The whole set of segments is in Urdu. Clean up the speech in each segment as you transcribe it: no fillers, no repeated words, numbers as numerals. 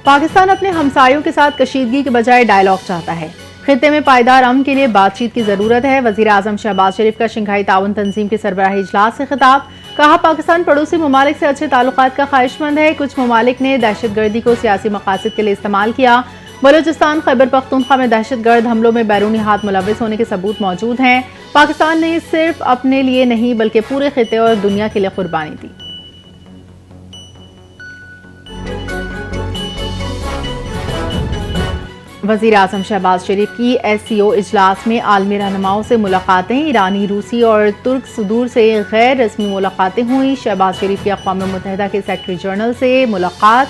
پاکستان اپنے ہمسایوں کے ساتھ کشیدگی کے بجائے ڈائیلاگ چاہتا ہے۔ خطے میں پائیدار امن کے لیے بات چیت کی ضرورت ہے۔ وزیر اعظم شہباز شریف کا شنگھائی تعاون تنظیم کے سربراہی اجلاس سے خطاب۔ کہا پاکستان پڑوسی ممالک سے اچھے تعلقات کا خواہش مند ہے۔ کچھ ممالک نے دہشت گردی کو سیاسی مقاصد کے لیے استعمال کیا۔ بلوچستان خیبر پختونخوا میں دہشت گرد حملوں میں بیرونی ہاتھ ملوث ہونے کے ثبوت موجود ہیں۔ پاکستان نے صرف اپنے لیے نہیں بلکہ پورے خطے اور دنیا کے لیے قربانی دی۔ وزیر اعظم شہباز شریف کی ایس سی او اجلاس میں عالمی رہنماؤں سے ملاقاتیں۔ ایرانی، روسی اور ترک صدور سے غیر رسمی ملاقاتیں ہوئیں۔ شہباز شریف کی اقوام متحدہ کے سیکرٹری جنرل سے ملاقات۔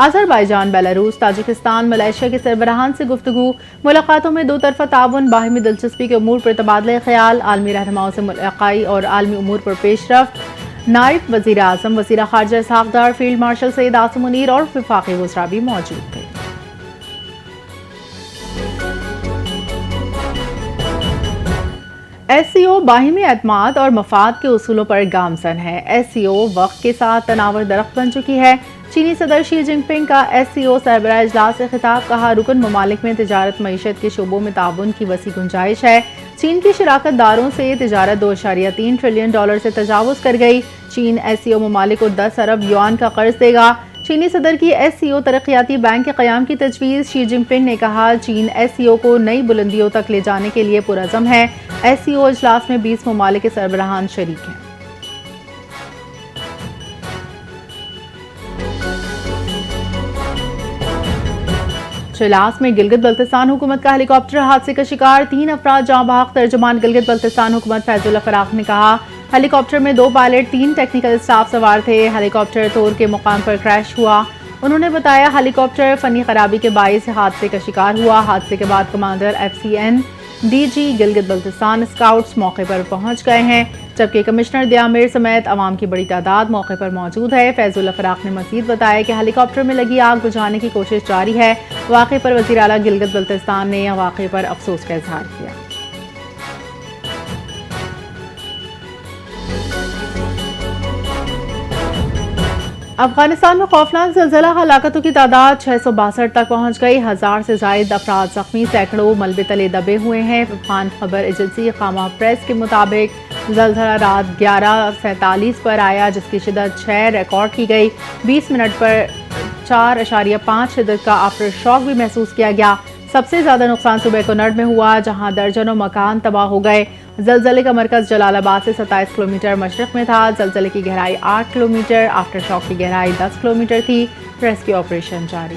آذربائیجان، بیلاروس، تاجکستان، ملائیشیا کے سربراہان سے گفتگو۔ ملاقاتوں میں دو طرفہ تعاون، باہمی دلچسپی کے امور پر تبادلہ خیال، عالمی رہنماؤں سے ملاقائی اور عالمی امور پر پیش رفت۔ نائب وزیر اعظم، وزیر خارجہ اسحاق ڈار، فیلڈ مارشل سید عاصم منیر اور وفاقی وزراء بھی موجود تھے۔ ایس سی او باہمی اعتماد اور مفاد کے اصولوں پر گامزن ہے۔ ایس سی او وقت کے ساتھ تناور درخت بن چکی ہے۔ چینی صدر شی جن پنگ کا ایس سی او سربراہ اجلاس سے خطاب۔ کہا رکن ممالک میں تجارت، معیشت کے شعبوں میں تعاون کی وسیع گنجائش ہے۔ چین کی شراکت داروں سے تجارت 2.3 ٹریلین ڈالر سے تجاوز کر گئی۔ چین ایس سی او ممالک کو 10 ارب یوان کا قرض دے گا۔ چینی صدر کی ایس سی او ترقیاتی بینک کے قیام کی تجویز۔ شی جن پنگ نے کہا چین ایس سی او کو نئی بلندیوں تک لے جانے کے لیے پرعزم ہے۔ ایس سی او اجلاس میں 20 ممالک کے سربراہان شریک ہیں۔ اجلاس میں گلگت بلتستان حکومت کا ہیلی کاپٹر حادثے کا شکار، 3 افراد جاں بحق۔ ترجمان گلگت بلتستان حکومت فیض اللہ فراق نے کہا ہیلی کاپٹر میں 2 پائلٹ، 3 ٹیکنیکل اسٹاف سوار تھے۔ ہیلی کاپٹر طور کے مقام پر کریش ہوا۔ انہوں نے بتایا ہیلی کاپٹر فنی خرابی کے باعث حادثے کا شکار ہوا۔ حادثے کے بعد commander F C N D G Gilgit Baltistan scouts موقع پر پہنچ گئے ہیں، جبکہ کمشنر دیا میر سمیت عوام کی بڑی تعداد موقع پر موجود ہے۔ فیض اللہ فراق نے مزید بتایا کہ ہیلی کاپٹر میں لگی آگ بجھانے کی کوشش جاری ہے۔ واقعے پر وزیر اعلیٰ گلگت بلتستان نے واقعے پر افسوس کا اظہار کیا۔ افغانستان میں خوفناک زلزلہ، ہلاکتوں کی تعداد 662 تک پہنچ گئی۔ 1000 سے زائد افراد زخمی، سینکڑوں ملبے تلے دبے ہوئے ہیں۔ افغان خبر ایجنسی خامہ پریس کے مطابق زلزلہ رات 11:47 پر آیا، جس کی شدت 6 ریکارڈ کی گئی۔ 20 منٹ پر 4.5 شدت کا آفٹر شاک بھی محسوس کیا گیا۔ سب سے زیادہ نقصان صوبہ کنڑ میں ہوا، جہاں درجنوں مکان تباہ ہو گئے۔ زلزلے کا مرکز جلال آباد سے 27 کلومیٹر مشرق میں تھا۔ زلزلے کی گہرائی 8 کلومیٹر، آفٹر شاک کی گہرائی 10 کلومیٹر تھی۔ ریسکیو آپریشن جاری۔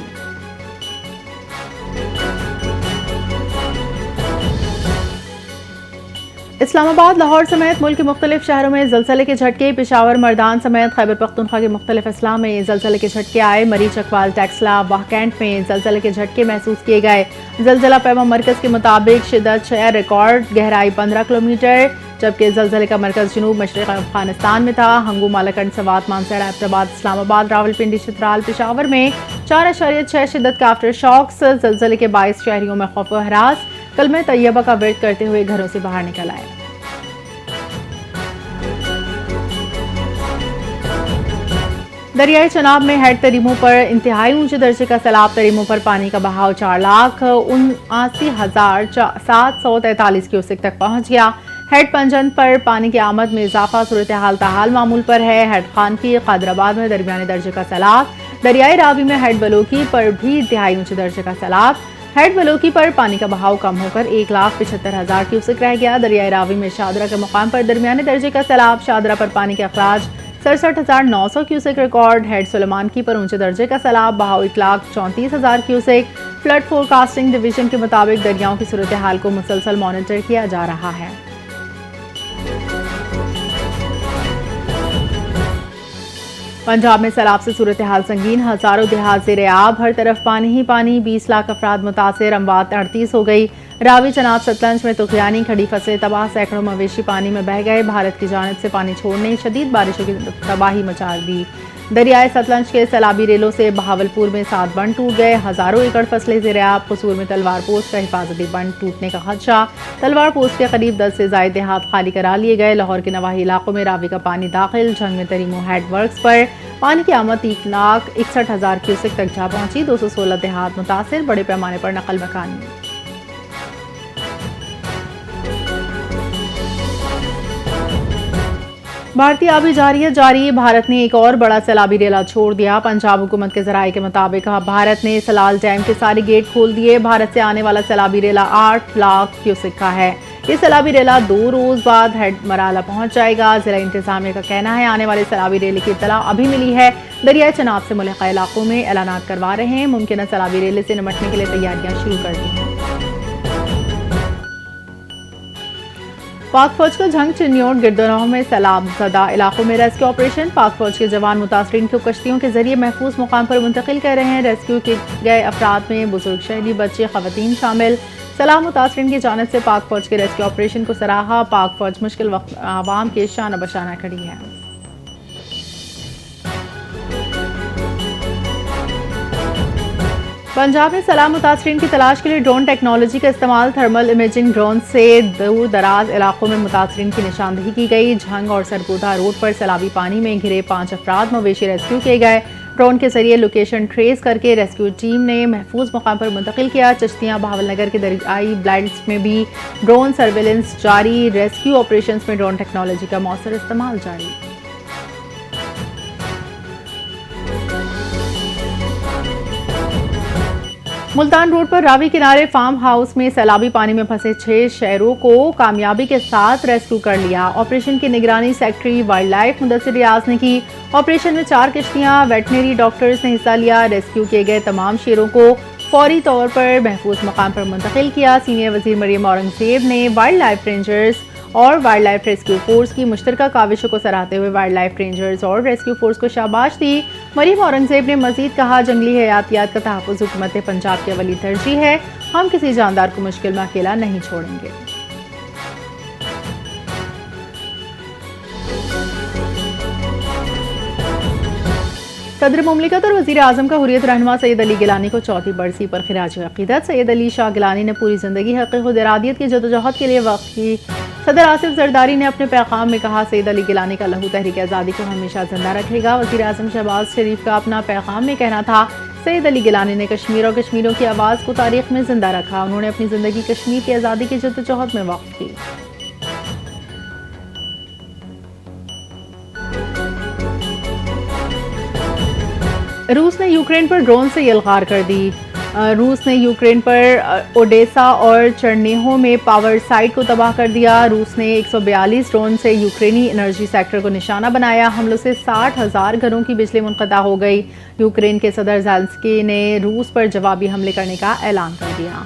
اسلام آباد، لاہور سمیت ملک کے مختلف شہروں میں زلزلے کے جھٹکے۔ پشاور، مردان سمیت خیبر پختونخوا کے مختلف اضلاع میں زلزلے کے جھٹکے آئے۔ مری، چکوال، ٹیکسلا، واہ کینٹ میں زلزلے کے جھٹکے محسوس کیے گئے۔ زلزلہ پیما مرکز کے مطابق شدت 6 ریکارڈ، گہرائی 15 کلومیٹر، جبکہ زلزلے کا مرکز جنوب مشرق افغانستان میں تھا۔ ہنگو، مالاکنڈ، سوات، مانسہرہ، ایبٹ آباد، اسلام آباد، راولپنڈی، چترال، پشاور میں 4.6 شدت کا آفٹر شاکس۔ زلزلے کے باعث شہریوں میں خوف و ہراس، کلمہ طیبہ کا ورد کرتے ہوئے گھروں سے باہر نکل آئے۔ دریائے چناب میں ہیڈ تریموں پر انتہائی اونچے درجے کا سیلاب۔ تریموں پر پانی کا بہاؤ 4,79,743 کیوسک تک پہنچ گیا۔ ہیڈ پنجن پر پانی کی آمد میں اضافہ، صورتحال تاحال معمول پر ہے۔ ہیڈ خانکی، قادرآباد میں درمیانے درجے کا سیلاب۔ دریائے راوی میں ہیڈ بلوکی پر بھی انتہائی اونچے درجے کا سیلاب۔ ہیڈ بلوکی پر پانی کا بہاؤ کم ہو کر 1,75,000 کیوسک رہ گیا۔ دریائے راوی میں شادرہ کے مقام پر درمیانے درجے کا سیلاب۔ شادرہ پر پانی کے اخراج 67,900 کیوسک ریکارڈ۔ ہیڈ سلیمان کی پر اونچے درجے کا سیلاب، بہاؤ 1,34,000 کیوسک۔ فلڈ فورکاسٹنگ ڈویژن کے مطابق دریاؤں کی صورتحال کو مسلسل مانیٹر کیا جا رہا ہے۔ پنجاب میں سیلاب سے صورتحال سنگین، ہزاروں دیہات زیر آب، ہر طرف پانی ہی پانی، 20 لاکھ افراد متاثر، اموات 38 ہو گئی۔ راوی، چناب، ستلج میں طغیانی، کھڑی فصلیں تباہ، سینکڑوں مویشی پانی میں بہہ گئے۔ بھارت کی جانب سے پانی چھوڑنے، شدید بارشوں کی تباہی مچا دی۔ دریائے ستلج کے سیلابی ریلوں سے بہاولپور میں 7 بند ٹوٹ گئے، ہزاروں ایکڑ فصلیں زیر آب۔ قصور میں تلوار پوسٹ کا حفاظتی بند ٹوٹنے کا خدشہ، تلوار پوسٹ کے قریب 10 سے زائد دیہات خالی کرا لیے گئے۔ لاہور کے نواحی علاقوں میں راوی کا پانی داخل، جھنگ میں تریمو ہیڈ ورکس پر پانی کی آمد 3,61,000 کیوسک تک جا پہنچی، 216 دیہات متاثر، بڑے پیمانے پر نقل مکانی۔ بھارتی آبی جاری جاری، بھارت نے ایک اور بڑا سیلابی ریلا چھوڑ دیا۔ پنجاب حکومت کے ذرائع کے مطابق بھارت نے سلال ڈیم کے سارے گیٹ کھول دیے۔ بھارت سے آنے والا سیلابی ریلا 8 لاکھ کیوسک کا ہے۔ یہ سیلابی ریلا 2 روز بعد ہیڈ مرالہ پہنچ جائے گا۔ ضلع انتظامیہ کا کہنا ہے آنے والے سیلابی ریلے کی اطلاع ابھی ملی ہے۔ دریائے چناب سے ملحقہ علاقوں میں اعلانات کروا رہے ہیں، ممکنہ سیلابی ریلے سے نمٹنے کے لیے تیاریاں شروع کر دی ہیں۔ پاک فوج کا جھنگ چنیوٹ گردنوہ میں سیلاب زدہ علاقوں میں ریسکیو آپریشن۔ پاک فوج کے جوان متاثرین کو کشتیوں کے ذریعے محفوظ مقام پر منتقل کر رہے ہیں۔ ریسکیو کیے گئے افراد میں بزرگ، شہری، بچے، خواتین شامل۔ سیلاب متاثرین کی جانب سے پاک فوج کے ریسکیو آپریشن کو سراہا۔ پاک فوج مشکل وقت عوام کے شانہ بشانہ کھڑی ہے۔ پنجاب میں سیلاب متاثرین کی تلاش کے لیے ڈرون ٹیکنالوجی کا استعمال، تھرمل امیجنگ ڈرون سے دور دراز علاقوں میں متاثرین کی نشاندہی کی گئی۔ جھنگ اور سرپودا روڈ پر سیلابی پانی میں گھرے 5 افراد مویشی ریسکیو کیے گئے۔ ڈرون کے ذریعے لوکیشن ٹریس کر کے ریسکیو ٹیم نے محفوظ مقام پر منتقل کیا۔ چشتیاں بہاول نگر کے دریائی بلٹس میں بھی ڈرون سرویلنس جاری، ریسکیو آپریشنز میں ڈرون ٹیکنالوجی کا مؤثر استعمال جاری۔ ملتان روڈ پر راوی کنارے فارم ہاؤس میں سیلابی پانی میں پھنسے 6 شہروں کو کامیابی کے ساتھ ریسکیو کر لیا۔ آپریشن کی نگرانی سیکٹری وائلڈ لائف مدثر ریاض نے کی۔ آپریشن میں 4 کشتیاں، ویٹنری ڈاکٹرز نے حصہ لیا۔ ریسکیو کیے گئے تمام شیروں کو فوری طور پر محفوظ مقام پر منتقل کیا۔ سینئر وزیر مریم اورنگزیب نے وائلڈ لائف رینجرز اور وائلڈ لائف ریسکیو فورس کی مشترکہ کاوشوں کو سراہتے ہوئے وائلڈ لائف رینجرز اور ریسکیو فورس کو شاباش دی۔ مریم اورنگزیب نے مزید کہا جنگلی حیاتیات کا تحفظ حکومت پنجاب کی اولی ترجیح ہے، ہم کسی جاندار کو مشکل میں اکیلا نہیں چھوڑیں گے۔ صدر مملکت اور وزیر اعظم کا حریت رہنما سید علی گیلانی کو چوتھی برسی پر خراج عقیدت۔ سید علی شاہ گیلانی نے پوری زندگی حق خود ارادیت کی جدوجہد کے لیے وقف کی۔ صدر آصف زرداری نے اپنے پیغام میں کہا سید علی گیلانی کا لہو تحریک آزادی کو ہمیشہ زندہ رکھے گا۔ وزیر اعظم شہباز شریف کا اپنا پیغام میں کہنا تھا سید علی گیلانی نے کشمیر اور کشمیریوں کی آواز کو تاریخ میں زندہ رکھا، انہوں نے اپنی زندگی کشمیر کی آزادی کی جدوجہد میں وقف کی۔ روس نے یوکرین پر ڈرون سے یلغار کر دی۔ روس نے یوکرین پر اوڈیسا اور چرنیہو میں پاور سائٹ کو تباہ کر دیا۔ روس نے 142 ڈرون سے یوکرینی انرجی سیکٹر کو نشانہ بنایا۔ حملوں سے 60,000 گھروں کی بجلی منقطع ہو گئی۔ یوکرین کے صدر زیلنسکی نے روس پر جوابی حملے کرنے کا اعلان کر دیا۔